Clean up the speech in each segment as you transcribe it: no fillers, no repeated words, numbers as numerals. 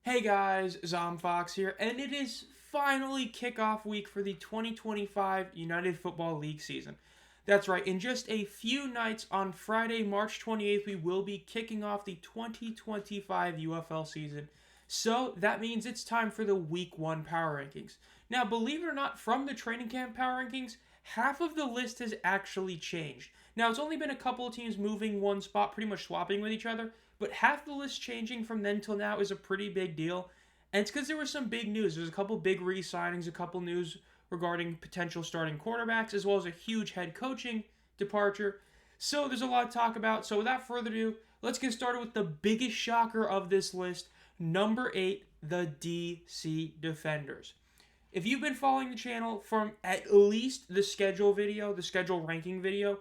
Hey guys, Zomfox here, and it is finally kickoff week for the 2025 United Football League season. That's right, in just a few nights on Friday, March 28th, we will be kicking off the 2025 UFL season. So that means it's time for the Week 1 Power Rankings. Now, believe it or not, from the training camp Power Rankings, half of the list has actually changed. Now, it's only been a couple of teams moving one spot, pretty much swapping with each other, but half the list changing from then till now is a pretty big deal. And it's because there was some big news. There's a couple big re-signings, a couple news regarding potential starting quarterbacks, as well as a huge head coaching departure. So there's a lot to talk about. So without further ado, let's get started with the biggest shocker of this list. Number 8, the DC Defenders. If you've been following the channel from at least the schedule video, the schedule ranking video,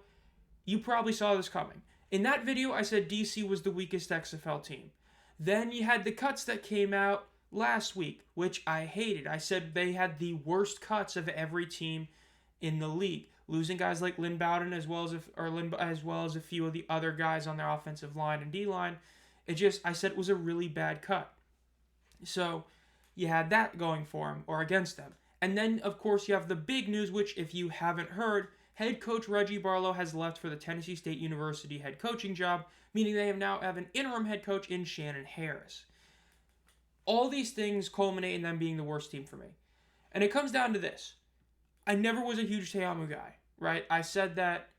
you probably saw this coming. In that video, I said DC was the weakest XFL team. Then you had the cuts that came out last week, which I hated. I said they had the worst cuts of every team in the league, losing guys like Lynn Bowden as well as a few of the other guys on their offensive line and D line. I said it was a really bad cut. So you had that going for them or against them. And then, of course, you have the big news, which if you haven't heard, head coach Reggie Barlow has left for the Tennessee State University head coaching job, meaning they now have an interim head coach in Shannon Harris. All these things culminate in them being the worst team for me. And it comes down to this. I never was a huge Te'amu guy, right? I said that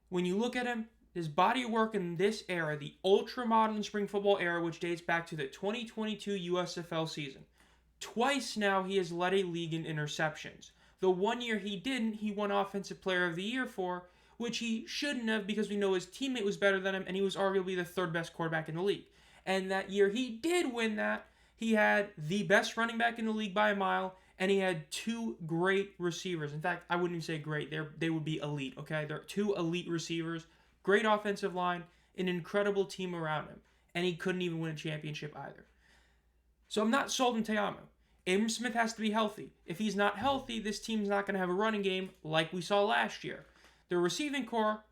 when you look at him, his body of work in this era, the ultra-modern spring football era, which dates back to the 2022 USFL season, twice now he has led a league in interceptions. The one year he didn't, he won Offensive Player of the Year for, which he shouldn't have because we know his teammate was better than him and he was arguably the third best quarterback in the league. And that year he did win that. He had the best running back in the league by a mile, and he had two great receivers. In fact, I wouldn't even say great. They would be elite, okay? They're two elite receivers, great offensive line, an incredible team around him. And he couldn't even win a championship either. So I'm not sold on Te'amu. Abram Smith has to be healthy. If he's not healthy, this team's not going to have a running game like we saw last year. Their receiving core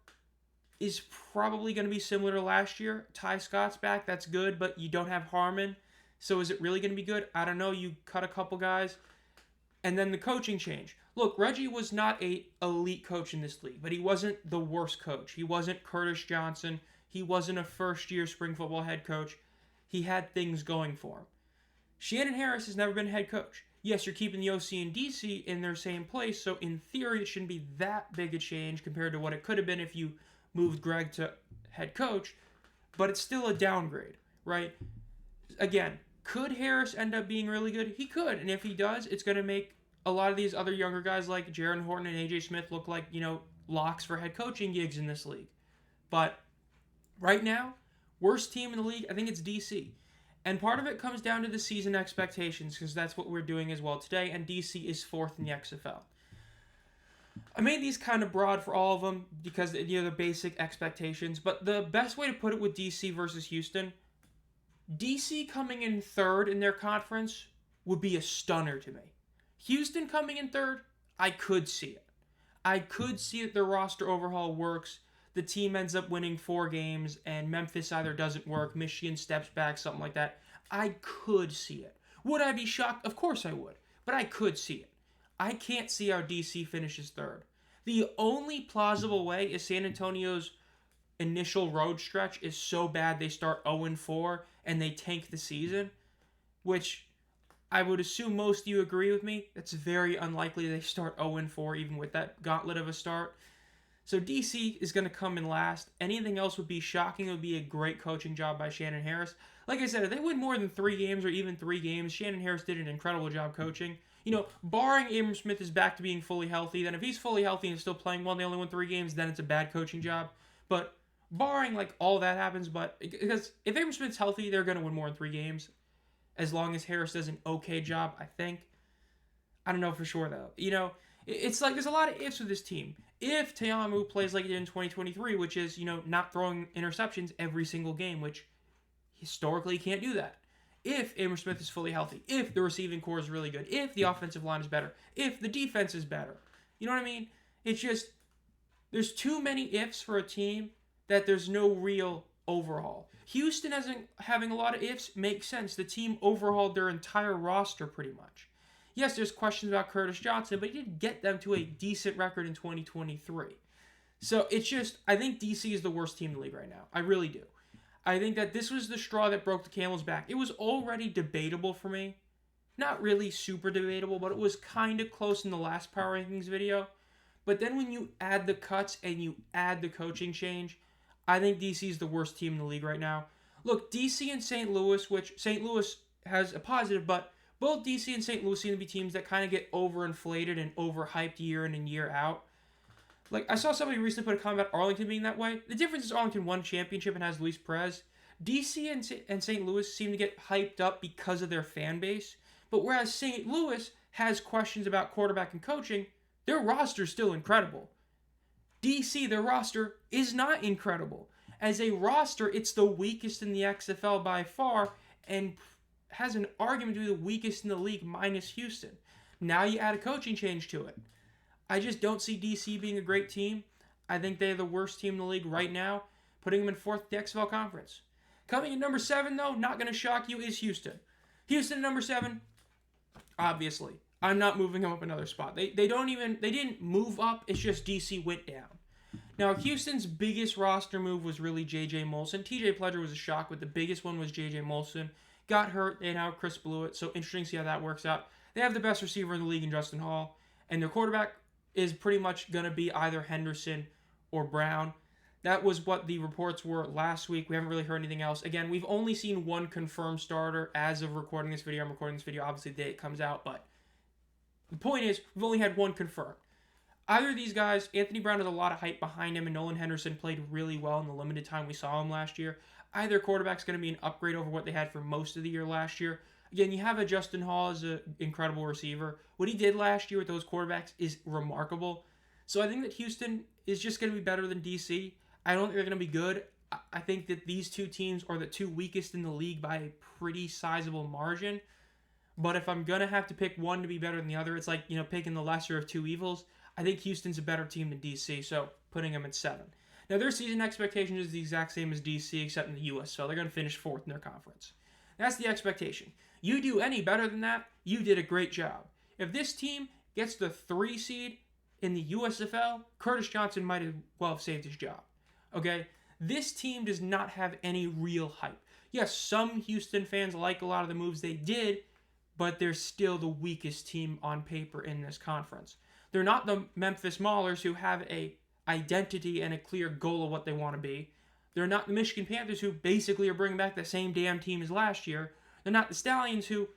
is probably going to be similar to last year. Ty Scott's back. That's good, but you don't have Harmon. So is it really going to be good? I don't know. You cut a couple guys. And then the coaching change. Look, Reggie was not an elite coach in this league, but he wasn't the worst coach. He wasn't Curtis Johnson. He wasn't a first-year spring football head coach. He had things going for him. Shannon Harris has never been head coach. Yes, you're keeping the OC and DC in their same place, so in theory it shouldn't be that big a change compared to what it could have been if you moved Greg to head coach, but it's still a downgrade, right? Again, could Harris end up being really good? He could, and if he does, it's going to make a lot of these other younger guys like Jaron Horton and AJ Smith look like, locks for head coaching gigs in this league. But right now, worst team in the league, I think it's DC. And part of it comes down to the season expectations, because that's what we're doing as well today, and DC is fourth in the XFL. I made these kind of broad for all of them because the basic expectations, but the best way to put it with DC versus Houston, DC coming in third in their conference would be a stunner to me. Houston coming in third, I could see it. I could see that their roster overhaul works. The team ends up winning 4 games, and Memphis either doesn't work, Michigan steps back, something like that. I could see it. Would I be shocked? Of course I would, but I could see it. I can't see how DC finishes third. The only plausible way is San Antonio's initial road stretch is so bad they start 0-4 and they tank the season, which I would assume most of you agree with me. It's very unlikely they start 0-4 even with that gauntlet of a start. So DC is going to come in last. Anything else would be shocking. It would be a great coaching job by Shannon Harris. Like I said, if they win more than 3 games or even 3 games, Shannon Harris did an incredible job coaching. Barring Abram Smith is back to being fully healthy, then if he's fully healthy and still playing well and they only win 3 games, then it's a bad coaching job. But barring all that happens, because if Abram Smith's healthy, they're going to win more than 3 games. As long as Harris does an okay job, I think. I don't know for sure, though. It's like there's a lot of ifs with this team. If Te'amu plays like he did in 2023, which is, not throwing interceptions every single game, which historically he can't do that. If Abram Smith is fully healthy, if the receiving core is really good, if the offensive line is better, if the defense is better. You know what I mean? It's just, there's too many ifs for a team that there's no real overhaul. Houston hasn't having a lot of ifs makes sense. The team overhauled their entire roster pretty much. Yes, there's questions about Curtis Johnson, but he did get them to a decent record in 2023. So it's just, I think DC is the worst team in the league right now. I really do. I think that this was the straw that broke the camel's back. It was already debatable for me. Not really super debatable, but it was kind of close in the last Power Rankings video. But then when you add the cuts and you add the coaching change, I think DC is the worst team in the league right now. Look, DC and St. Louis, which St. Louis has a positive, but both DC and St. Louis seem to be teams that kind of get overinflated and overhyped year in and year out. Like, I saw somebody recently put a comment about Arlington being that way. The difference is Arlington won a championship and has Luis Perez. DC and St. Louis seem to get hyped up because of their fan base. But whereas St. Louis has questions about quarterback and coaching, their roster's still incredible. DC, their roster, is not incredible. As a roster, it's the weakest in the XFL by far and has an argument to be the weakest in the league minus Houston. Now you add a coaching change to it. I just don't see DC being a great team. I think they're the worst team in the league right now, putting them in 4th in the XFL Conference. Coming in number 7, though, not going to shock you, is Houston. Houston at number 7, obviously. I'm not moving them up another spot. They didn't move up, it's just DC went down. Now, Houston's biggest roster move was really J.J. Molson. T.J. Pledger was a shock, but the biggest one was J.J. Molson. Got hurt, and now Chris Blewett, so interesting to see how that works out. They have the best receiver in the league in Justin Hall, and their quarterback is pretty much going to be either Henderson or Brown. That was what the reports were last week. We haven't really heard anything else. Again, we've only seen one confirmed starter as of recording this video. I'm recording this video, obviously, the day it comes out, but the point is, we've only had one confirmed. Either of these guys, Anthony Brown has a lot of hype behind him, and Nolan Henderson played really well in the limited time we saw him last year. Either quarterback's going to be an upgrade over what they had for most of the year last year. Again, you have a Justin Hall as an incredible receiver. What he did last year with those quarterbacks is remarkable. So I think that Houston is just going to be better than DC. I don't think they're going to be good. I think that these two teams are the two weakest in the league by a pretty sizable margin. But if I'm going to have to pick one to be better than the other, it's like, picking the lesser of two evils. I think Houston's a better team than DC, so putting them at 7. Now, their season expectation is the exact same as DC, except in the USL. They're going to finish 4th in their conference. That's the expectation. You do any better than that, you did a great job. If this team gets the 3 seed in the USFL, Curtis Johnson might as well have saved his job. Okay? This team does not have any real hype. Yes, some Houston fans like a lot of the moves they did, but they're still the weakest team on paper in this conference. They're not the Memphis Maulers who have a identity and a clear goal of what they want to be. They're not the Michigan Panthers who basically are bringing back the same damn team as last year. They're not the Stallions who,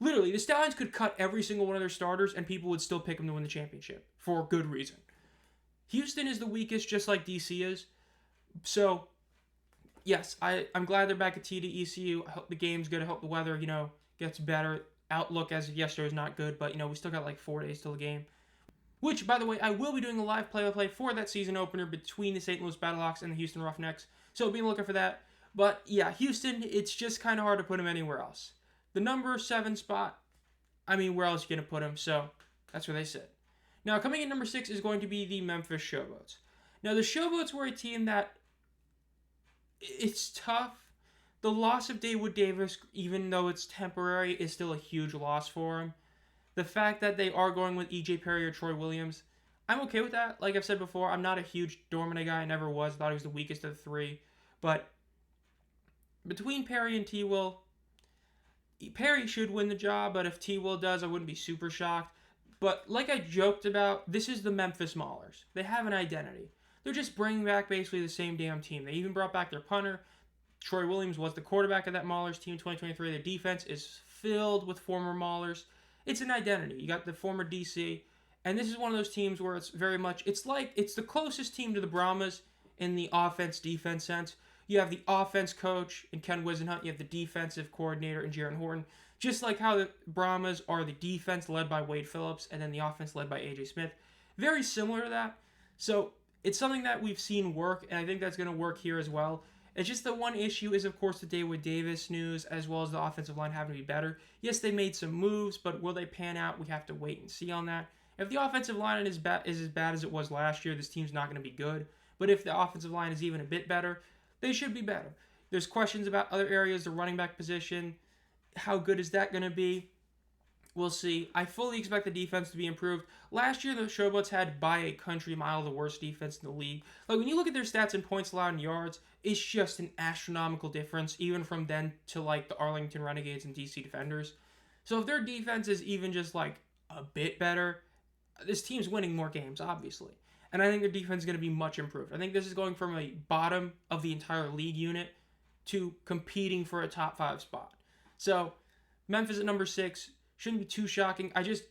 literally, the Stallions could cut every single one of their starters and people would still pick them to win the championship for good reason. Houston is the weakest, just like DC is. So, yes, I'm glad they're back at TD ECU. I hope the game's good. I hope the weather, gets better. Outlook as of yesterday is not good, but, we still got like 4 days till the game. Which, by the way, I will be doing a live play-by-play for that season opener between the St. Louis Battlehawks and the Houston Roughnecks. So be looking for that. But, yeah, Houston, it's just kind of hard to put them anywhere else. The number 7 spot, where else are you going to put them? So that's where they sit. Now, coming in number 6 is going to be the Memphis Showboats. Now, the Showboats were a team that, it's tough. The loss of Dawood Davis, even though it's temporary, is still a huge loss for him. The fact that they are going with E.J. Perry or Troy Williams, I'm okay with that. Like I've said before, I'm not a huge Dormant guy. I never was. I thought he was the weakest of the 3. But between Perry and T-Will, Perry should win the job, but if T-Will does, I wouldn't be super shocked. But like I joked about, this is the Memphis Maulers. They have an identity. They're just bringing back basically the same damn team. They even brought back their punter. Troy Williams was the quarterback of that Maulers team in 2023. Their defense is filled with former Maulers. It's an identity. You got the former DC, and this is one of those teams where it's very much, it's the closest team to the Brahmas in the offense-defense sense. You have the offense coach in Ken Wisenhunt. You have the defensive coordinator in Jaron Horton. Just like how the Brahmas are the defense led by Wade Phillips and then the offense led by A.J. Smith. Very similar to that. So it's something that we've seen work, and I think that's going to work here as well. It's just the one issue is, of course, the Dawood Davis news, as well as the offensive line having to be better. Yes, they made some moves, but will they pan out? We have to wait and see on that. If the offensive line is as bad as it was last year, this team's not going to be good. But if the offensive line is even a bit better, They should be better. There's questions about other areas, the running back position. How good is that going to be? We'll see. I fully expect the defense to be improved. Last year, the Showboats had by a country mile the worst defense in the league. Like, when you look at their stats in points allowed and yards, it's just an astronomical difference, even from then to, like, the Arlington Renegades and DC Defenders. So if their defense is even just, like, a bit better, this team's winning more games, obviously. And I think their defense is going to be much improved. I think this is going from a bottom of the entire league unit to competing for a top 5 spot. So, Memphis at number 6 shouldn't be too shocking. I just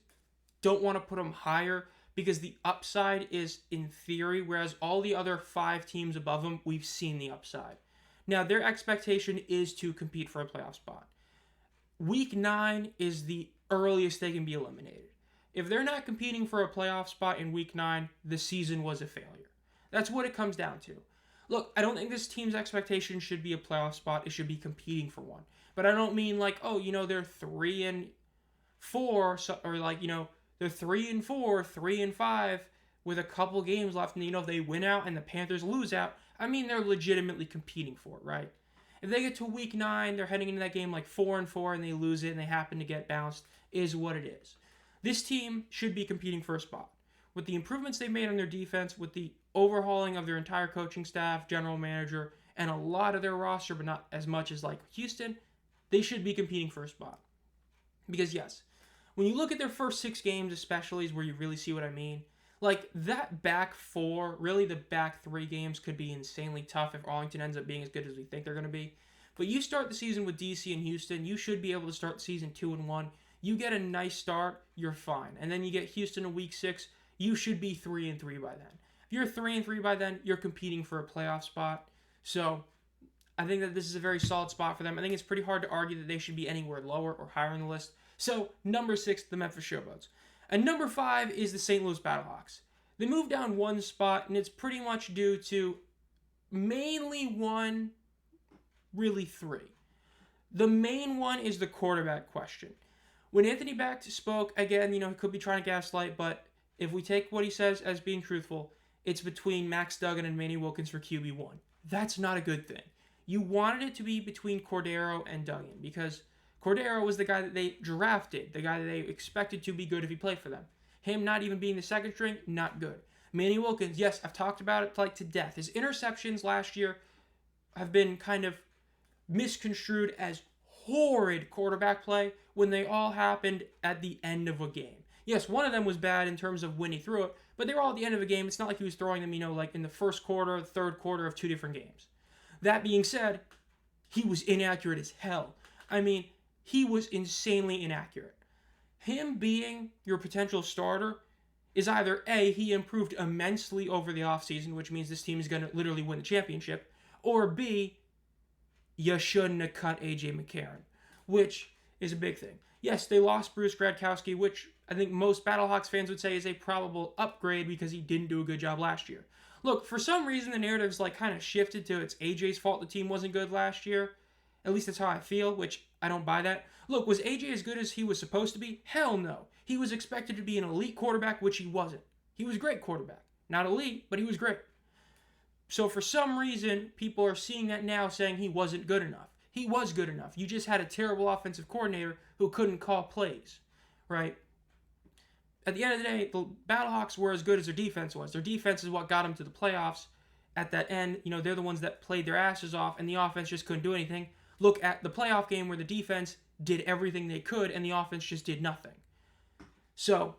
don't want to put them higher because the upside is in theory, whereas all the other 5 teams above them, we've seen the upside. Now, their expectation is to compete for a playoff spot. Week 9 is the earliest they can be eliminated. If they're not competing for a playoff spot in Week 9, the season was a failure. That's what it comes down to. Look, I don't think this team's expectation should be a playoff spot. It should be competing for one. But I don't mean like, oh, they're 3-4, or like, they're 3-4, 3-5 with a couple games left, and if they win out and the Panthers lose out, I mean they're legitimately competing for it, right? If they get to Week 9, they're heading into that game like 4-4 and they lose it and they happen to get bounced, is what it is. This team should be competing for a spot. With the improvements they've made on their defense, with the overhauling of their entire coaching staff, general manager, and a lot of their roster, but not as much as like Houston, they should be competing for a spot. Because yes, when you look at their first 6 games especially is where you really see what I mean. Like, that back 4, really the back 3 games could be insanely tough if Arlington ends up being as good as we think they're going to be. But you start the season with DC and Houston, you should be able to start the season 2-1. You get a nice start, you're fine. And then you get Houston in week 6, you should be 3-3 by then. If you're 3-3 by then, you're competing for a playoff spot. So I think that this is a very solid spot for them. I think it's pretty hard to argue that they should be anywhere lower or higher on the list. So number 6, the Memphis Showboats. And number 5 is the St. Louis Battlehawks. They moved down one spot, and it's pretty much due to mainly 1, really 3. The main one is the quarterback question. When Anthony Beck spoke, again, he could be trying to gaslight, but if we take what he says as being truthful, it's between Max Duggan and Manny Wilkins for QB1. That's not a good thing. You wanted it to be between Cordero and Duggan, because Cordero was the guy that they drafted, the guy that they expected to be good if he played for them. Him not even being the second string, not good. Manny Wilkins, yes, I've talked about it like to death. His interceptions last year have been kind of misconstrued as horrid quarterback play when they all happened at the end of a game. Yes, one of them was bad in terms of when he threw it, but they were all at the end of a game. It's not like he was throwing them, like in the first quarter, the third quarter of 2 different games. That being said, he was inaccurate as hell. I mean, he was insanely inaccurate. Him being your potential starter is either A, he improved immensely over the offseason, which means this team is going to literally win the championship, or B, you shouldn't have cut A.J. McCarron, which is a big thing. Yes, they lost Bruce Gradkowski, which I think most Battlehawks fans would say is a probable upgrade because he didn't do a good job last year. Look, for some reason the narrative's kind of shifted to it's AJ's fault the team wasn't good last year. At least that's how I feel, which I don't buy that. Look, was AJ as good as he was supposed to be? Hell no. He was expected to be an elite quarterback, which he wasn't. He was a great quarterback. Not elite, but he was great. So for some reason, people are seeing that now saying he wasn't good enough. He was good enough. You just had a terrible offensive coordinator who couldn't call plays, right? At the end of the day, the Battlehawks were as good as their defense was. Their defense is what got them to the playoffs. At that end, they're the ones that played their asses off, and the offense just couldn't do anything. Look at the playoff game where the defense did everything they could, and the offense just did nothing. So,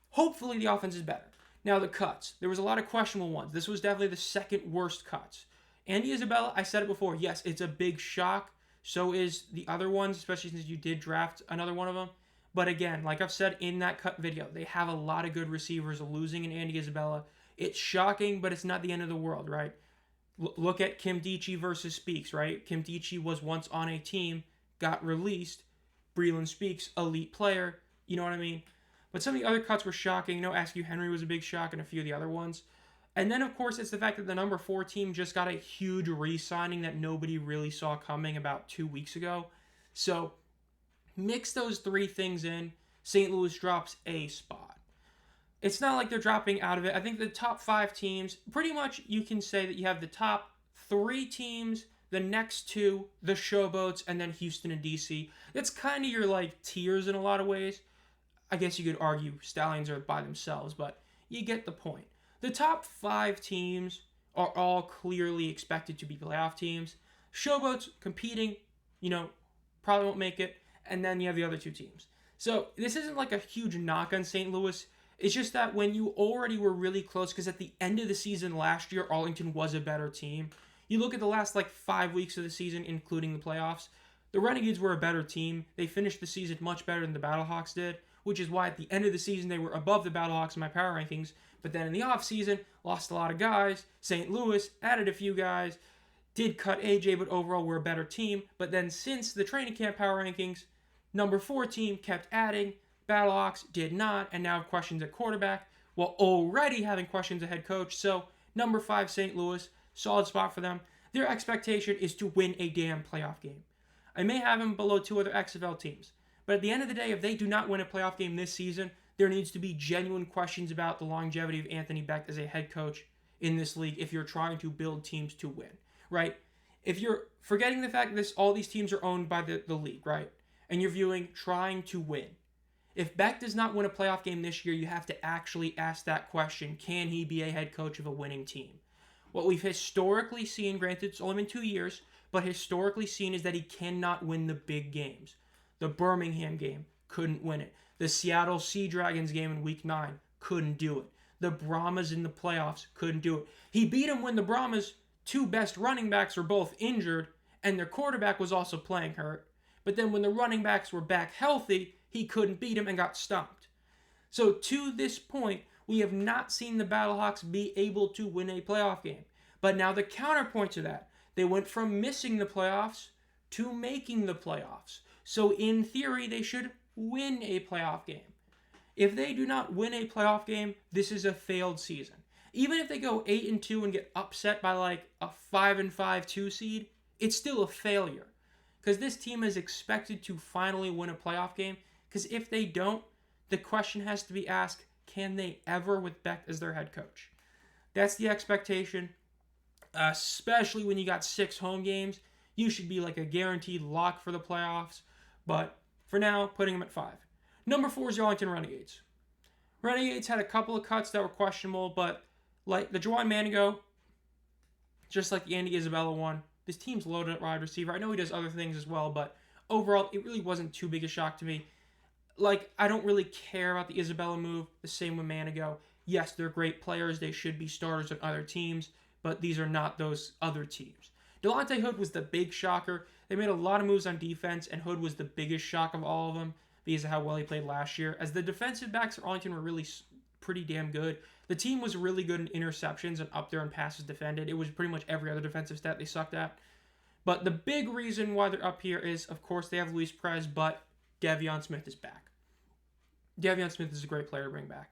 hopefully the offense is better. Now, the cuts. There was a lot of questionable ones. This was definitely the second worst cuts. Andy Isabella, I said it before, yes, it's a big shock. So is the other ones, especially since you did draft another one of them. But again, like I've said in that cut video, they have a lot of good receivers. Losing in Andy Isabella, it's shocking, but it's not the end of the world, right? Look at Kim Dichie versus Speaks, right? Kim Dichie was once on a team, got released. Breland Speaks, elite player. You know what I mean? But some of the other cuts were shocking. Askew Henry was a big shock, and a few of the other ones. And then, of course, it's the fact that the number 4 team just got a huge re-signing that nobody really saw coming about 2 weeks ago. So, mix those 3 things in, St. Louis drops a spot. It's not like they're dropping out of it. I think the top 5 teams, pretty much you can say that you have the top 3 teams, the next 2, the Showboats, and then Houston and DC. That's kind of your like tiers in a lot of ways. I guess you could argue Stallions are by themselves, but you get the point. The top 5 teams are all clearly expected to be playoff teams. Showboats competing, probably won't make it, and then you have the other 2 teams. So this isn't like a huge knock on St. Louis. It's just that when you already were really close, because at the end of the season last year, Arlington was a better team. You look at the last 5 weeks of the season, including the playoffs, the Renegades were a better team. They finished the season much better than the Battlehawks did, which is why at the end of the season they were above the Battlehawks in my power rankings. But then in the offseason, lost a lot of guys. St. Louis added a few guys, did cut AJ, but overall we're a better team. But then since the training camp power rankings, number 4 team kept adding. Battlehawks did not, and now have questions at quarterback, while already having questions at head coach. So number 5 St. Louis, solid spot for them. Their expectation is to win a damn playoff game. I may have them below 2 other XFL teams, but at the end of the day, if they do not win a playoff game this season, there needs to be genuine questions about the longevity of Anthony Beck as a head coach in this league if you're trying to build teams to win, right? If you're forgetting the fact that all these teams are owned by the league, right? And you're viewing trying to win. If Beck does not win a playoff game this year, you have to actually ask that question, can he be a head coach of a winning team? What we've historically seen, granted it's only been 2 years, but historically seen is that he cannot win the big games. The Birmingham game, couldn't win it. The Seattle Sea Dragons game in Week 9, couldn't do it. The Brahmas in the playoffs, couldn't do it. He beat them when the Brahmas' 2 best running backs were both injured, and their quarterback was also playing hurt. But then when the running backs were back healthy, he couldn't beat him and got stomped. So to this point, we have not seen the Battlehawks be able to win a playoff game. But now the counterpoint to that, they went from missing the playoffs to making the playoffs. So in theory, they should win a playoff game. If they do not win a playoff game, this is a failed season. Even if they go 8-2 and get upset by a 5-5 2 seed, it's still a failure. Because this team is expected to finally win a playoff game. Because if they don't, the question has to be asked, can they ever with Beck as their head coach? That's the expectation, especially when you got 6 home games. You should be a guaranteed lock for the playoffs. But for now, putting them at 5. Number 4 is the Arlington Renegades. Renegades had a couple of cuts that were questionable, but the Juwan Manigo, just like the Andy Isabella one, this team's loaded at wide receiver. I know he does other things as well, but overall, it really wasn't too big a shock to me. I don't really care about the Isabella move. The same with Manigo. Yes, they're great players. They should be starters on other teams, but these are not those other teams. Delonte Hood was the big shocker. They made a lot of moves on defense, and Hood was the biggest shock of all of them because of how well he played last year. As the defensive backs for Arlington were really pretty damn good. The team was really good in interceptions and up there in passes defended. It was pretty much every other defensive stat they sucked at. But the big reason why they're up here is, of course, they have Luis Perez, but De'Veon Smith is back. De'Veon Smith is a great player to bring back.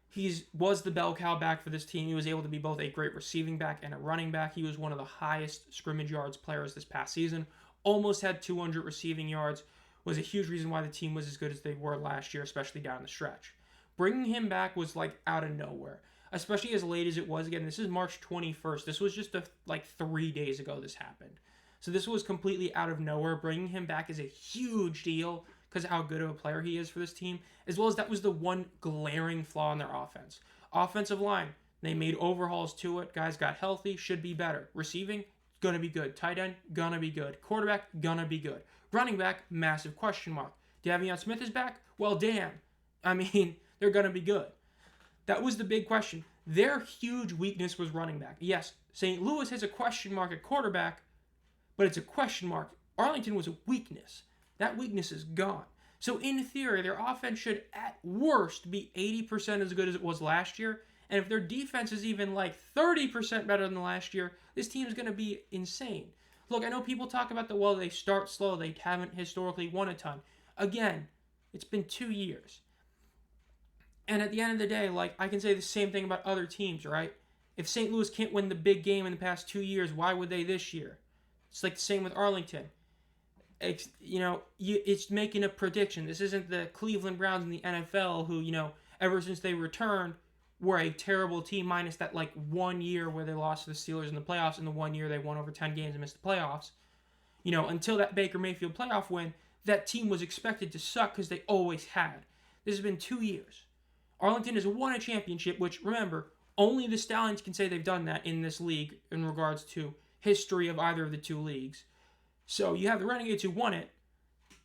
He was the bell cow back for this team. He was able to be both a great receiving back and a running back. He was one of the highest scrimmage yards players this past season. Almost had 200 receiving yards. Was a huge reason why the team was as good as they were last year, especially down the stretch. Bringing him back was out of nowhere, especially as late as it was. Again, this is March 21st. This was just 3 days ago this happened. So this was completely out of nowhere. Bringing him back is a huge deal because of how good of a player he is for this team, as well as that was the one glaring flaw in their offense. Offensive line, they made overhauls to it. Guys got healthy, should be better. Receiving, gonna be good. Tight end, gonna be good. Quarterback, gonna be good. Running back, massive question mark. De'Veon Smith is back? Well, damn. They're gonna be good. That was the big question. Their huge weakness was running back. Yes, St. Louis has a question mark at quarterback, but it's a question mark. Arlington was a weakness. That weakness is gone. So in theory, their offense should at worst be 80% as good as it was last year. And if their defense is even 30% better than last year, this team is going to be insane. Look, I know people talk about they start slow. They haven't historically won a ton. Again, it's been 2 years. And at the end of the day, I can say the same thing about other teams, right? If St. Louis can't win the big game in the past 2 years, why would they this year? It's the same with Arlington. It's making a prediction. This isn't the Cleveland Browns in the NFL who, ever since they returned, were a terrible team, minus that like 1 year where they lost to the Steelers in the playoffs, and the 1 year they won over 10 games and missed the playoffs. Until that Baker Mayfield playoff win, that team was expected to suck because they always had. This has been 2 years. Arlington has won a championship, which, remember, only the Stallions can say they've done that in this league in regards to history of either of the two leagues. So you have the Renegades who won it.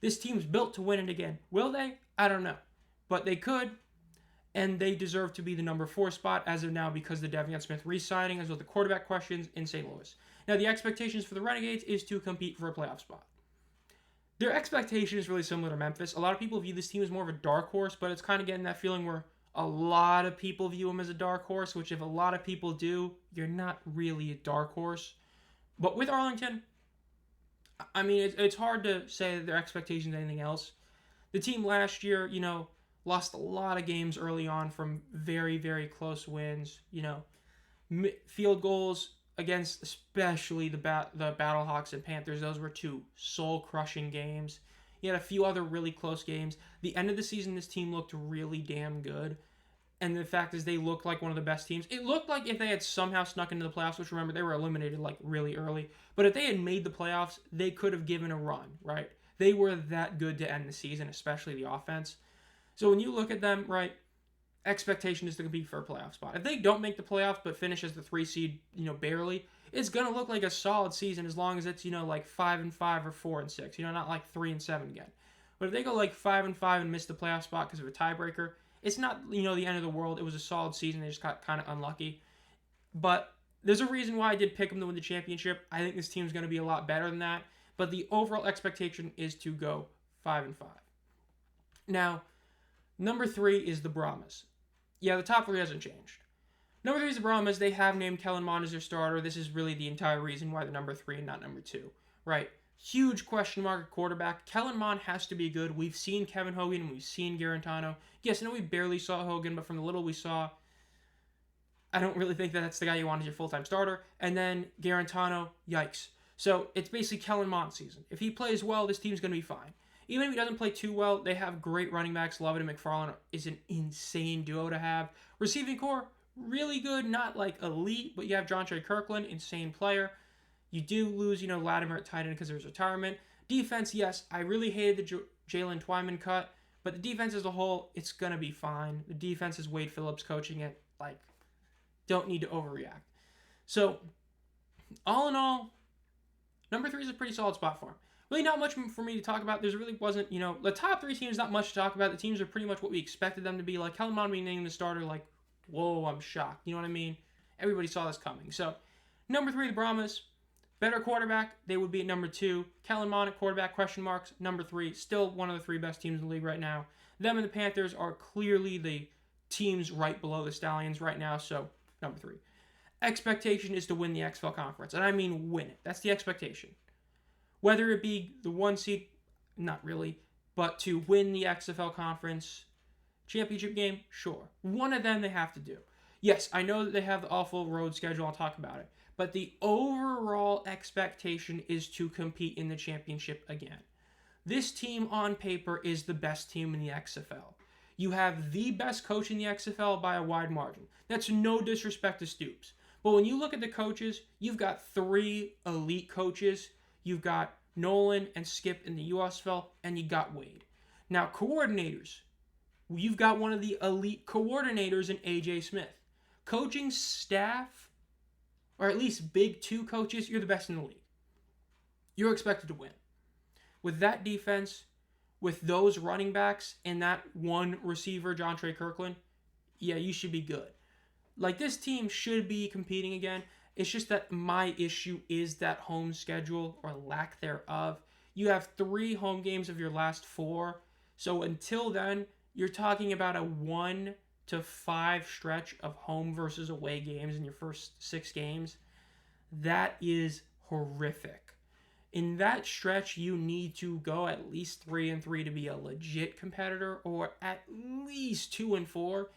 This team's built to win it again. Will they? I don't know. But they could, and they deserve to be the number 4 spot as of now because of the De'Veon Smith re-signing, as well as the quarterback questions in St. Louis. Now, the expectations for the Renegades is to compete for a playoff spot. Their expectation is really similar to Memphis. A lot of people view this team as more of a dark horse, but it's kind of getting that feeling where a lot of people view them as a dark horse, which if a lot of people do, you're not really a dark horse. But with Arlington, I mean, it's hard to say that their expectations are anything else. The team last year, lost a lot of games early on from very, very close wins. Field goals against especially the Battlehawks and Panthers. Those were 2 soul-crushing games. You had a few other really close games. The end of the season, this team looked really damn good. And the fact is they looked like one of the best teams. It looked like if they had somehow snuck into the playoffs, which remember, they were eliminated like really early. But if they had made the playoffs, they could have given a run, right? They were that good to end the season, especially the offense. So when you look at them, right, expectation is to compete for a playoff spot. If they don't make the playoffs but finish as the 3 seed, barely, it's going to look like a solid season as long as it's, like 5-5 or 4-6, not like 3-7 again. But if they go like 5-5 and miss the playoff spot because of a tiebreaker, it's not, the end of the world. It was a solid season. They just got kind of unlucky. But there's a reason why I did pick them to win the championship. I think this team's going to be a lot better than that. But the overall expectation is to go 5-5. Now, number 3 is the Brahmas. Yeah, the top 3 hasn't changed. Number 3 is the Brahmas. They have named Kellen Mond as their starter. This is really the entire reason why they're number 3 and not number 2. Right? Huge question mark at quarterback. Kellen Mond has to be good. We've seen Kevin Hogan and we've seen Garantano. Yes, I know we barely saw Hogan, but from the little we saw, I don't really think that that's the guy you want as your full-time starter. And then Garantano, yikes. So it's basically Kellen Mond season. If he plays well, this team's going to be fine. Even if he doesn't play too well, they have great running backs. Lovett and McFarland is an insane duo to have. Receiving core, really good. Not like elite, but you have John Trey Kirkland, insane player. You do lose, Latimer at tight end because of his retirement. Defense, yes, I really hated the Jalen Twyman cut, but the defense as a whole, it's going to be fine. The defense is Wade Phillips coaching it. Don't need to overreact. So, all in all, number 3 is a pretty solid spot for him. Really not much for me to talk about. There really wasn't, the top 3 teams, not much to talk about. The teams are pretty much what we expected them to be. Like, Kellen Mond being named the starter, whoa, I'm shocked. You know what I mean? Everybody saw this coming. So, number 3, the Brahmas. Better quarterback, they would be at number 2. Kellen Mond at quarterback, question marks. Number 3, still one of the 3 best teams in the league right now. Them and the Panthers are clearly the teams right below the Stallions right now, so number 3. Expectation is to win the XFL conference, and I mean win it. That's the expectation. Whether it be the 1 seed, not really, but to win the XFL conference championship game, sure. One of them they have to do. Yes, I know that they have the awful road schedule. I'll talk about it. But the overall expectation is to compete in the championship again. This team on paper is the best team in the XFL. You have the best coach in the XFL by a wide margin. That's no disrespect to Stoops. But when you look at the coaches, you've got 3 elite coaches. You've got Nolan and Skip in the USFL, and you got Wade. Now, coordinators. You've got one of the elite coordinators in AJ Smith. Coaching staff, or at least big 2 coaches, you're the best in the league. You're expected to win. With that defense, with those running backs, and that 1 receiver, John Trey Kirkland, yeah, you should be good. This team should be competing again. It's just that my issue is that home schedule, or lack thereof. You have 3 home games of your last 4. So until then, you're talking about a 1 to 5 stretch of home versus away games in your first 6 games. That is horrific. In that stretch, you need to go at least 3-3 to be a legit competitor, or at least 2-4.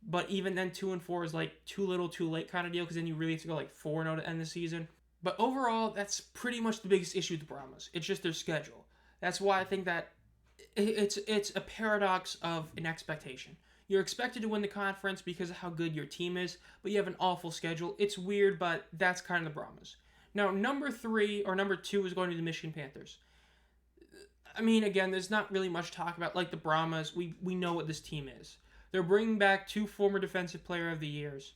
But even then, 2-4 is too little, too late kind of deal, because then you really have to go 4-0 to end the season. But overall, that's pretty much the biggest issue with the Brahmas. It's just their schedule. That's why I think that it's a paradox of an expectation. You're expected to win the conference because of how good your team is, but you have an awful schedule. It's weird, but that's kind of the Brahmas. Now, number 2 is going to the Michigan Panthers. I mean, again, there's not really much to talk about. Like the Brahmas, we know what this team is. They're bringing back 2 former Defensive Player of the Years.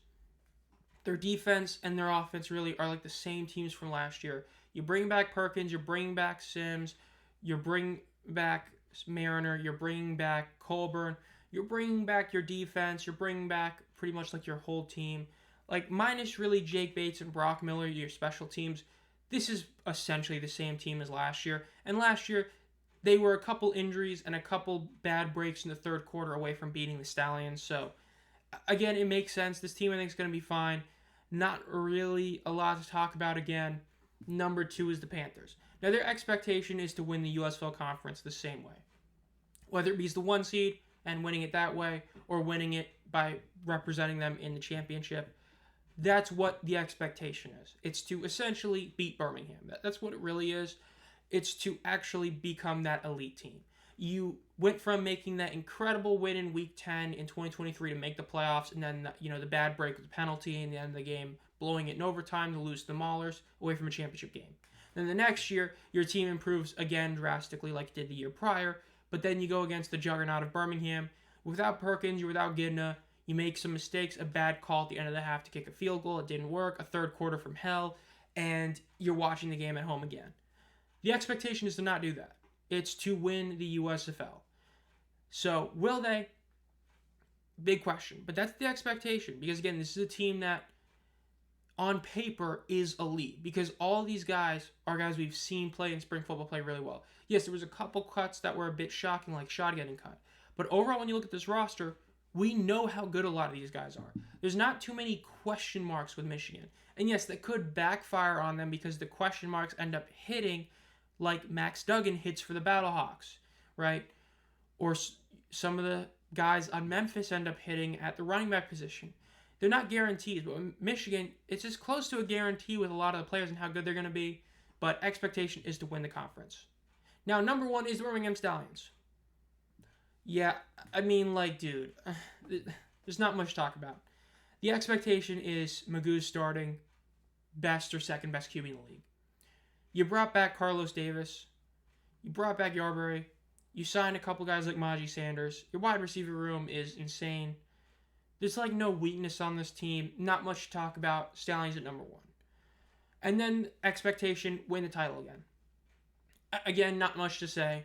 Their defense and their offense really are like the same teams from last year. You bring back Perkins, you bring back Sims, you bring back Mariner, you're bringing back Colburn, you're bringing back your defense, you're bringing back pretty much like your whole team. Like, minus really Jake Bates and Brock Miller, your special teams, this is essentially the same team as last year. And last year, they were a couple injuries and a couple bad breaks in the third quarter away from beating the Stallions. So, again, it makes sense. This team, I think, is going to be fine. Not really a lot to talk about again. Number 2 is the Panthers. Now, their expectation is to win the USFL Conference the same way. Whether it be the 1 seed and winning it that way, or winning it by representing them in the championship. That's what the expectation is. It's to essentially beat Birmingham. That's what it really is. It's to actually become that elite team. You went from making that incredible win in Week 10 in 2023 to make the playoffs, and then the bad break with the penalty in the end of the game, blowing it in overtime to lose to the Maulers away from a championship game. Then the next year, your team improves again drastically like it did the year prior, but then you go against the juggernaut of Birmingham. Without Perkins, you're without Gidna. You make some mistakes, a bad call at the end of the half to kick a field goal. It didn't work. A third quarter from hell, and you're watching the game at home again. The expectation is to not do that. It's to win the USFL. So, will they? Big question. But that's the expectation. Because, again, this is a team that, on paper, is elite. Because all these guys are guys we've seen play in spring football play really well. Yes, there was a couple cuts that were a bit shocking, like Shad getting cut. But overall, when you look at this roster, we know how good a lot of these guys are. There's not too many question marks with Michigan. And yes, that could backfire on them because the question marks end up hitting like Max Duggan hits for the Battlehawks, right? Or some of the guys on Memphis end up hitting at the running back position. They're not guarantees, but Michigan, it's as close to a guarantee with a lot of the players and how good they're going to be, but expectation is to win the conference. Now, number 1 is the Birmingham Stallions. Yeah, I mean, dude, there's not much to talk about. The expectation is Magoo's starting best or second best QB in the league. You brought back Carlos Davis. You brought back Yarbury. You signed a couple guys like Maji Sanders. Your wide receiver room is insane. There's no weakness on this team. Not much to talk about. Stallions at number 1. And then expectation, win the title again. Again, not much to say.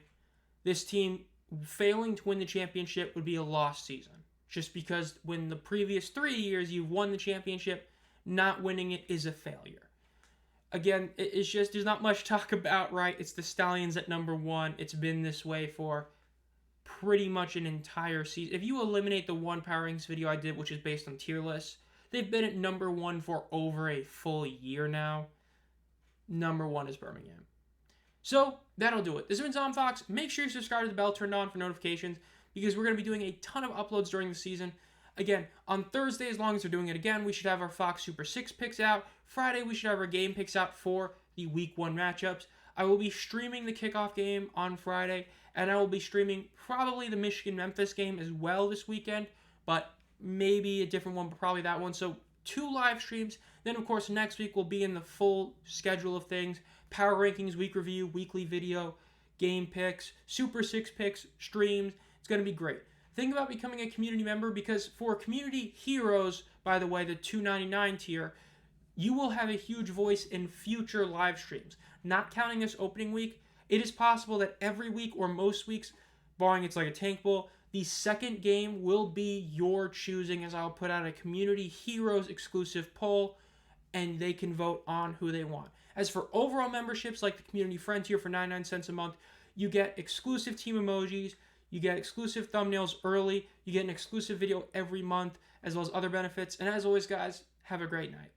This team failing to win the championship would be a lost season. Just because when the previous 3 years you've won the championship, not winning it is a failure. Again, it's just, there's not much to talk about, right? It's the Stallions at number 1. It's been this way for pretty much an entire season. If you eliminate the one Power Rankings video I did, which is based on tier lists, they've been at number 1 for over a full year now. Number 1 is Birmingham. So, that'll do it. This has been Tom Fox. Make sure you subscribe to the bell, turned on for notifications, because we're going to be doing a ton of uploads during the season. Again, on Thursday, as long as we're doing it again, we should have our Fox Super 6 picks out. Friday, we should have our game picks out for the Week 1 matchups. I will be streaming the kickoff game on Friday, and I will be streaming probably the Michigan-Memphis game as well this weekend, but maybe a different one, but probably that one. So, 2 live streams. Then, of course, next week we'll be in the full schedule of things. Power Rankings, week review, weekly video, game picks, Super 6 picks, streams. It's going to be great. Think about becoming a community member because for community heroes, by the way, the $2.99 tier, you will have a huge voice in future live streams. Not counting this opening week, it is possible that every week or most weeks, barring it's like a tank bowl, the second game will be your choosing as I'll put out a community heroes exclusive poll and they can vote on who they want. As for overall memberships like the community friend tier for 99 cents a month, you get exclusive team emojis, you get exclusive thumbnails early, you get an exclusive video every month, as well as other benefits. And as always, guys, have a great night.